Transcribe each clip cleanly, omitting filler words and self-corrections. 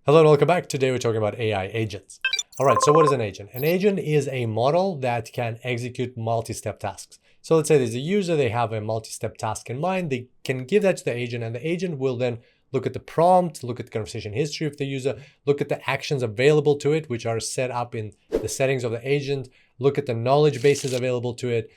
Hello and welcome back. Today we're talking about AI agents. All right, so what is an agent? An agent is a model that can execute multi-step tasks. So let's say there's a user, they have a multi-step task in mind, they can give that to the agent, and the agent will then look at the prompt, look at the conversation history of the user, look at the actions available to it, which are set up in the settings of the agent, look at the knowledge bases available to it,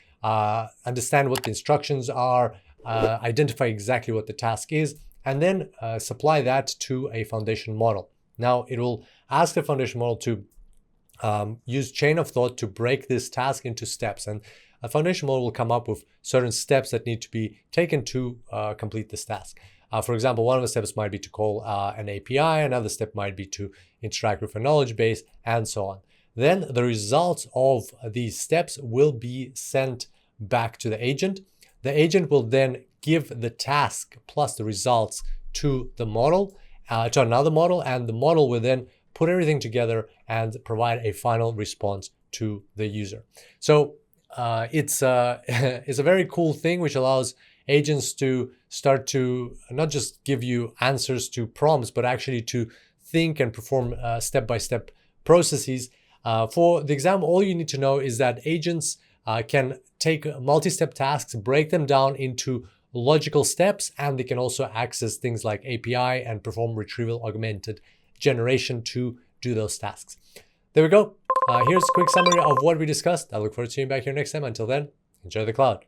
understand what the instructions are, identify exactly what the task is, and then supply that to a foundation model. Now, it will ask the foundation model to use chain of thought to break this task into steps. And a foundation model will come up with certain steps that need to be taken to complete this task. For example, one of the steps might be to call an API, another step might be to interact with a knowledge base, and so on. Then the results of these steps will be sent back to the agent. The agent will then give the task plus the results to the model, to another model, and the model will then put everything together and provide a final response to the user. So it's a very cool thing which allows agents to start to not just give you answers to prompts, but actually to think and perform step-by-step processes. For the exam, all you need to know is that agents can take multi-step tasks, break them down into logical steps, and they can also access things like API and perform Retrieval-Augmented Generation to do those tasks. There we go. Here's a quick summary of what we discussed. I look forward to seeing you back here next time. Until then, enjoy the cloud.